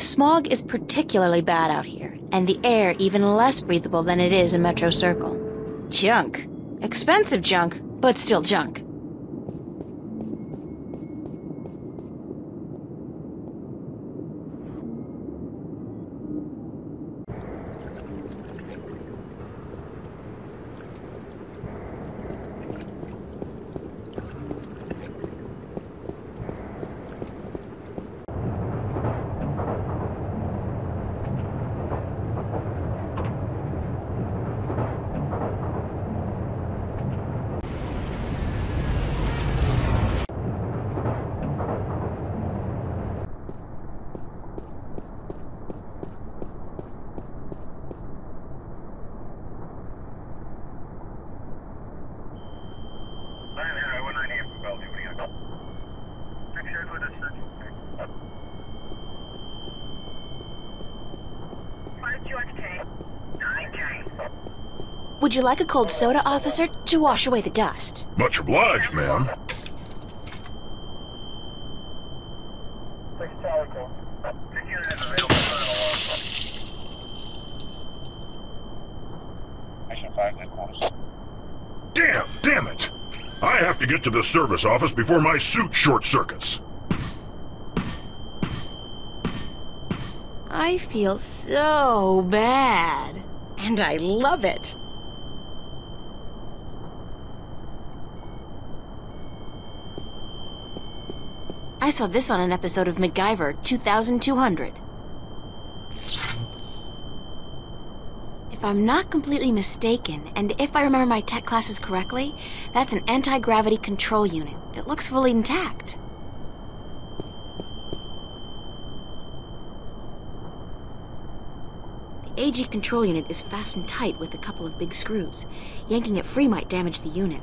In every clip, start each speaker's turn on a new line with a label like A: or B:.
A: smog is particularly bad out here, and the air even less breathable than it is in Metro Circle. Junk. Expensive junk, but still junk. Would you like a cold soda, officer, to wash away the dust?
B: Much obliged, ma'am. Damn it! I have to get to the service office before my suit short circuits.
A: I feel so bad. And I love it. I saw this on an episode of MacGyver 2200. If I'm not completely mistaken, and if I remember my tech classes correctly, that's an anti-gravity control unit. It looks fully intact. The AG control unit is fastened tight with a couple of big screws. Yanking it free might damage the unit.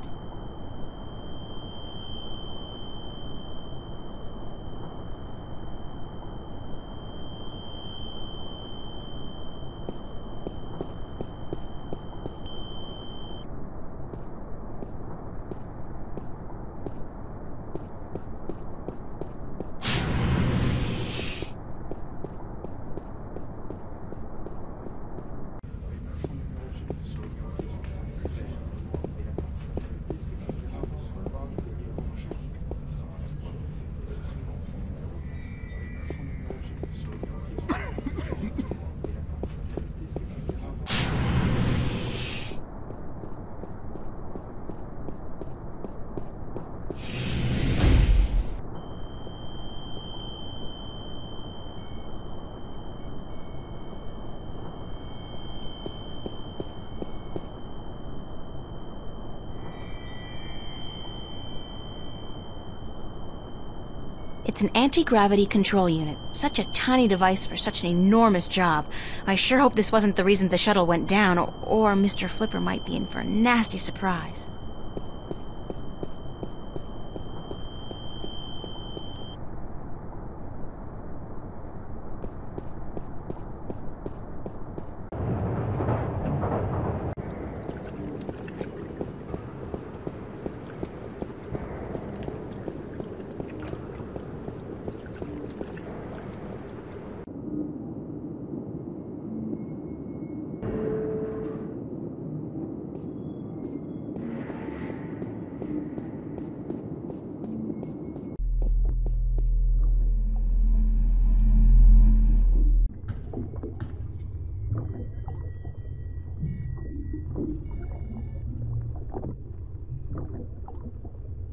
A: It's an anti-gravity control unit. Such a tiny device for such an enormous job. I sure hope this wasn't the reason the shuttle went down, or Mr. Flipper might be in for a nasty surprise.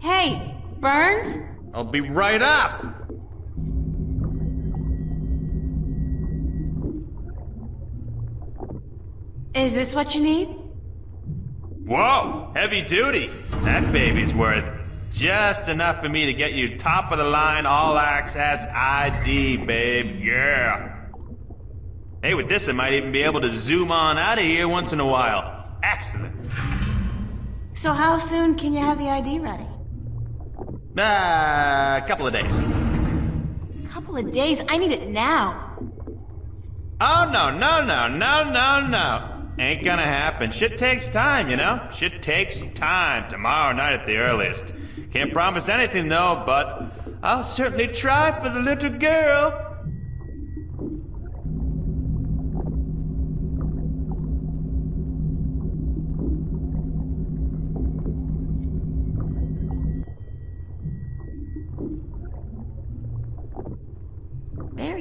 A: Hey, Burns?
C: I'll be right up!
A: Is this what you need?
C: Whoa! Heavy duty! That baby's worth just enough for me to get you top of the line all access ID, babe. Yeah! Hey, with this I might even be able to zoom on out of here once in a while. Excellent!
A: So how soon can you have the ID ready?
C: A couple of days.
A: Couple of days? I need it now.
C: Oh, no. Ain't gonna happen. Shit takes time, you know? Shit takes time. Tomorrow night at the earliest. Can't promise anything, though, but I'll certainly try for the little girl.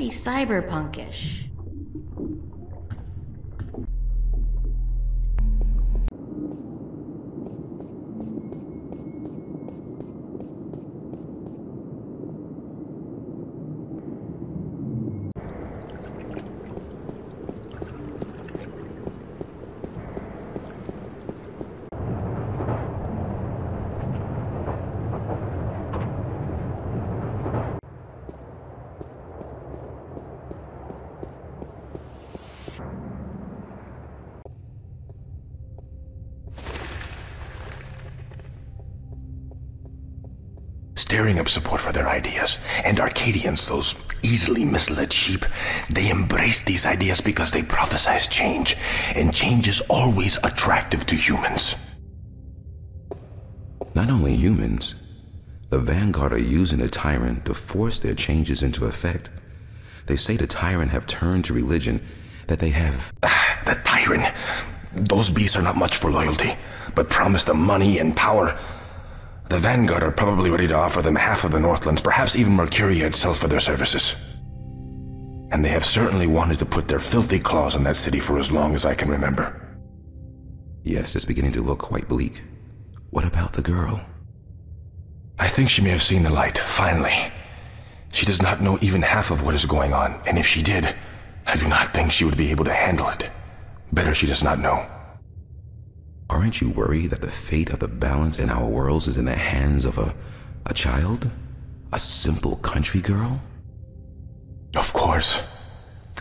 A: Very cyberpunkish.
D: Stirring up support for their ideas. And Arcadians, those easily misled sheep, they embrace these ideas because they prophesize change. And change is always attractive to humans.
E: Not only humans, the Vanguard are using the Tyrant to force their changes into effect. They say the Tyrant have turned to religion, that they have...
D: The Tyrant. Those beasts are not much for loyalty, but promise them money and power. The Vanguard are probably ready to offer them half of the Northlands, perhaps even Mercuria itself for their services. And they have certainly wanted to put their filthy claws on that city for as long as I can remember.
E: Yes, it's beginning to look quite bleak. What about the girl?
D: I think she may have seen the light, finally. She does not know even half of what is going on, and if she did, I do not think she would be able to handle it. Better she does not know.
E: Aren't you worried that the fate of the balance in our worlds is in the hands of a child? A simple country girl?
D: Of course.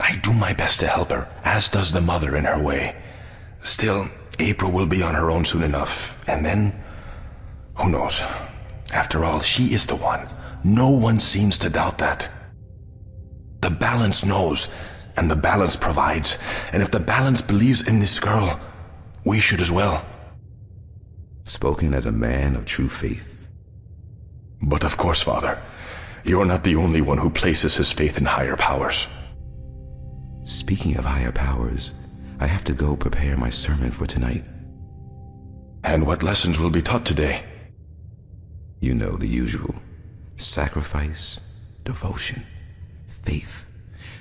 D: I do my best to help her, as does the mother in her way. Still, April will be on her own soon enough, and then... who knows? After all, she is the one. No one seems to doubt that. The balance knows, and the balance provides, and if the balance believes in this girl... we should as well.
E: Spoken as a man of true faith.
D: But of course, Father, you're not the only one who places his faith in higher powers.
E: Speaking of higher powers, I have to go prepare my sermon for tonight.
D: And what lessons will be taught today?
E: You know the usual. Sacrifice, devotion, faith,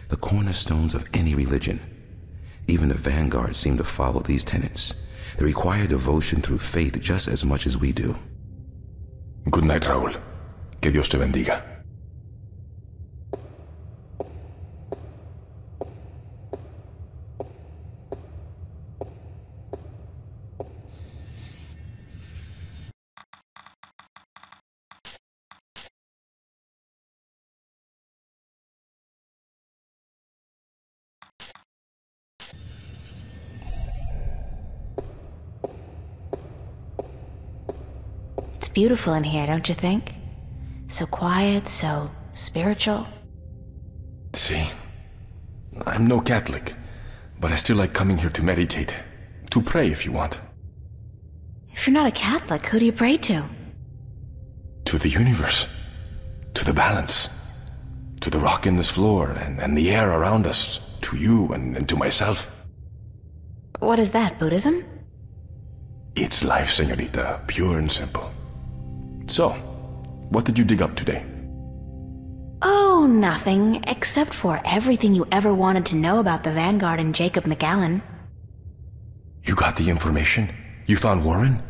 E: the cornerstones of any religion. Even the Vanguard seem to follow these tenets. They require devotion through faith just as much as we do.
D: Good night, Raúl. Que Dios te bendiga.
A: Beautiful in here, don't you think? So quiet, so spiritual.
D: See, I'm no Catholic, but I still like coming here to meditate. To pray if you want.
A: If you're not a Catholic, who do you pray to?
D: To the universe. To the balance. To the rock in this floor and the air around us. To you and to myself.
A: What is that, Buddhism?
D: It's life, señorita. Pure and simple. So, what did you dig up today?
A: Oh, nothing, except for everything you ever wanted to know about the Vanguard and Jacob McAllen.
D: You got the information? You found Warren?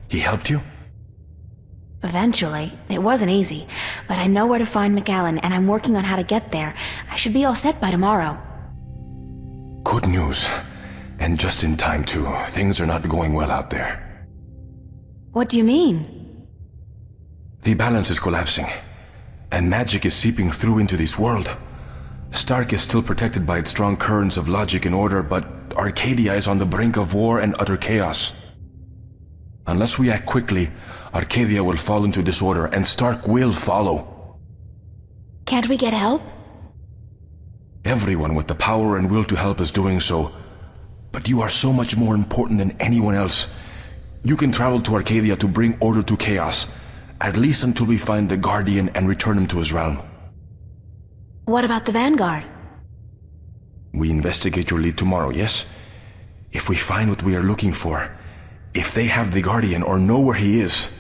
D: He helped you?
A: Eventually. It wasn't easy, but I know where to find McAllen, and I'm working on how to get there. I should be all set by tomorrow.
D: Good news. And just in time, too. Things are not going well out there.
A: What do you mean?
D: The balance is collapsing, and magic is seeping through into this world. Stark is still protected by its strong currents of logic and order, but Arcadia is on the brink of war and utter chaos. Unless we act quickly, Arcadia will fall into disorder, and Stark will follow.
A: Can't we get help?
D: Everyone with the power and will to help is doing so, but you are so much more important than anyone else. You can travel to Arcadia to bring order to chaos, at least until we find the Guardian and return him to his realm.
A: What about the Vanguard?
D: We investigate your lead tomorrow, yes? If we find what we are looking for, if they have the Guardian or know where he is,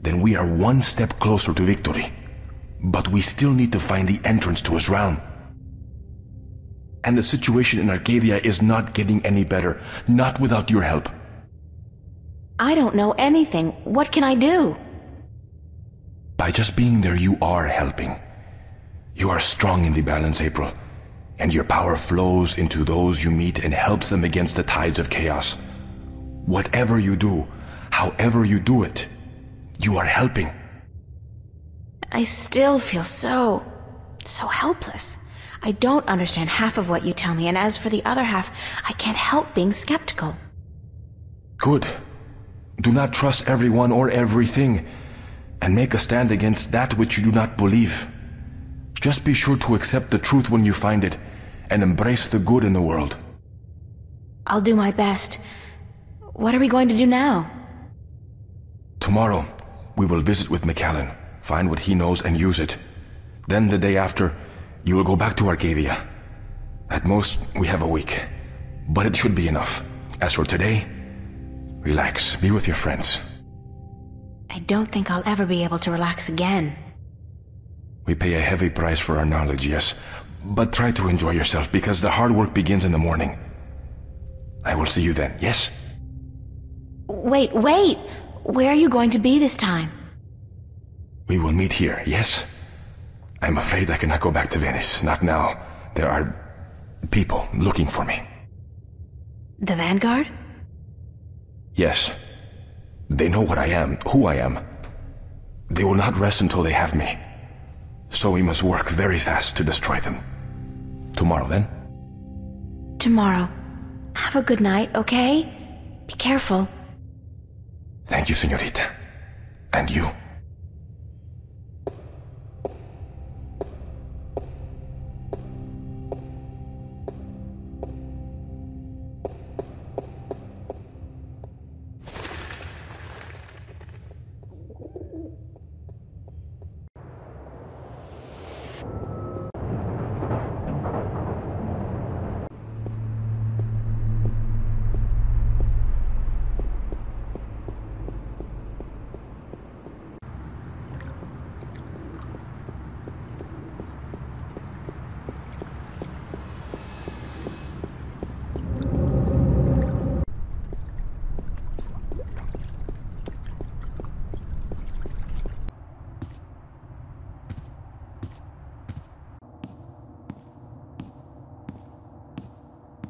D: then we are one step closer to victory. But we still need to find the entrance to his realm. And the situation in Arcadia is not getting any better, not without your help.
A: I don't know anything. What can I do?
D: By just being there, you are helping. You are strong in the balance, April, and your power flows into those you meet and helps them against the tides of chaos. Whatever you do, however you do it, you are helping.
A: I still feel so helpless. I don't understand half of what you tell me, and as for the other half, I can't help being skeptical.
D: Good. Do not trust everyone or everything, and make a stand against that which you do not believe. Just be sure to accept the truth when you find it, and embrace the good in the world.
A: I'll do my best. What are we going to do now?
D: Tomorrow, we will visit with McAllen, find what he knows and use it. Then the day after, you will go back to Arcadia. At most, we have a week, but it should be enough. As for today, relax, be with your friends.
A: I don't think I'll ever be able to relax again.
D: We pay a heavy price for our knowledge, yes, but try to enjoy yourself because the hard work begins in the morning. I will see you then, yes?
A: Wait! Where are you going to be this time?
D: We will meet here, yes? I'm afraid I cannot go back to Venice, not now. There are people looking for me.
A: The Vanguard?
D: Yes. They know what I am, who I am. They will not rest until they have me. So we must work very fast to destroy them. Tomorrow, then?
A: Tomorrow. Have a good night, okay? Be careful.
D: Thank you, señorita. And you.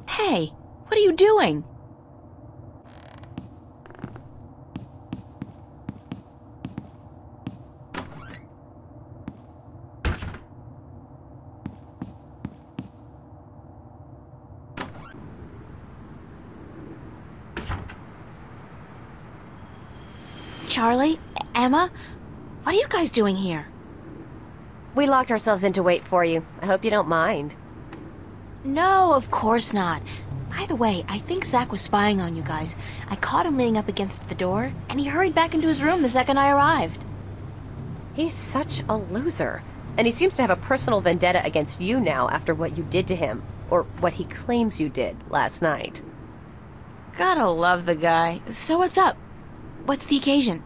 A: Hey, what are you doing? Charlie? Emma? What are you guys doing here?
F: We locked ourselves in to wait for you. I hope you don't mind.
A: No, of course not. By the way, I think Zach was spying on you guys. I caught him leaning up against the door, and he hurried back into his room the second I arrived.
F: He's such a loser. And he seems to have a personal vendetta against you now after what you did to him. Or what he claims you did last night.
A: Gotta love the guy. So what's up? What's the occasion?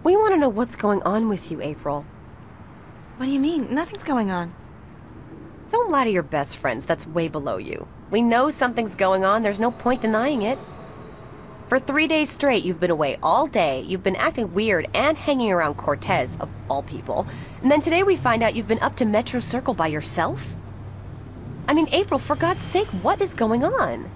F: We want to know what's going on with you, April.
A: What do you mean? Nothing's going on.
F: Don't lie to your best friends, that's way below you. We know something's going on, there's no point denying it. For 3 days straight, you've been away all day, you've been acting weird and hanging around Cortez, of all people. And then today we find out you've been up to Metro Circle by yourself? I mean, April, for God's sake, what is going on?